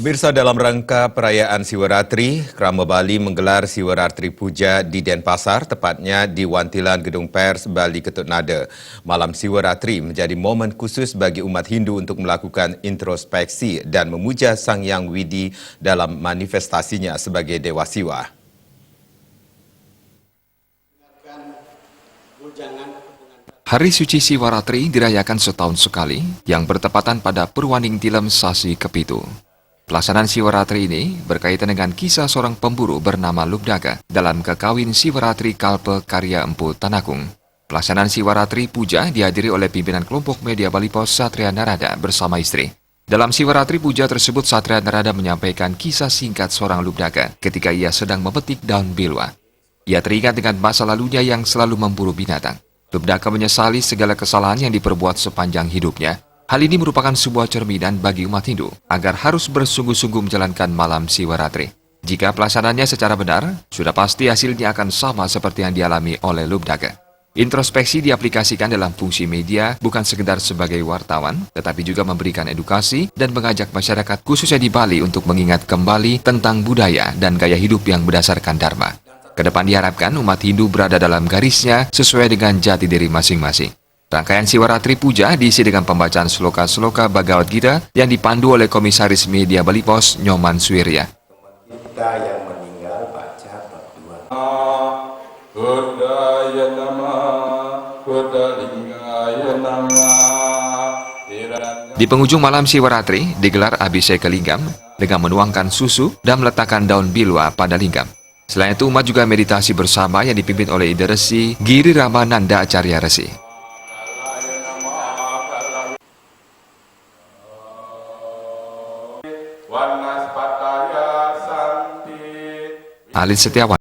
Pemirsa, dalam rangka perayaan Siwaratri, Krama Bali menggelar Siwaratri Puja di Denpasar, tepatnya di Wantilan Gedung Pers Bali Ketut Nada. Malam Siwaratri menjadi momen khusus bagi umat Hindu untuk melakukan introspeksi dan memuja Sang Hyang Widi dalam manifestasinya sebagai Dewa Siwa. Hari Suci Siwaratri dirayakan setahun sekali yang bertepatan pada Purwaning Tilem Sasi Kepitu. Pelaksanaan Siwaratri ini berkaitan dengan kisah seorang pemburu bernama Lubdaga dalam kekawin Siwaratri Kalpe karya Empu Tanakung. Pelaksanaan Siwaratri Puja dihadiri oleh pimpinan kelompok media Bali Pos Satria Narada bersama istri. Dalam Siwaratri Puja tersebut, Satria Narada menyampaikan kisah singkat seorang Lubdaga ketika ia sedang memetik daun bilwa. Ia teringat dengan masa lalunya yang selalu memburu binatang. Lubdaga menyesali segala kesalahan yang diperbuat sepanjang hidupnya. Hal ini merupakan sebuah cerminan bagi umat Hindu agar harus bersungguh-sungguh menjalankan malam Siwaratri. Jika pelaksanaannya secara benar, sudah pasti hasilnya akan sama seperti yang dialami oleh Lubdaga. Introspeksi diaplikasikan dalam fungsi media bukan sekedar sebagai wartawan, tetapi juga memberikan edukasi dan mengajak masyarakat khususnya di Bali untuk mengingat kembali tentang budaya dan gaya hidup yang berdasarkan Dharma. Kedepan diharapkan umat Hindu berada dalam garisnya sesuai dengan jati diri masing-masing. Rangkaian Siwaratri Puja diisi dengan pembacaan sloka-sloka Bhagavad Gita yang dipandu oleh Komisaris Media Bali Pos Nyoman Swirya. Kita yang meninggal baca berdua. Di penghujung malam Siwaratri digelar Abhiseka Lingam dengan menuangkan susu dan meletakkan daun bilwa pada lingam. Selain itu umat juga meditasi bersama yang dipimpin oleh Ida Resi Giri Ramananda Acarya Resi. Alin Setiawan.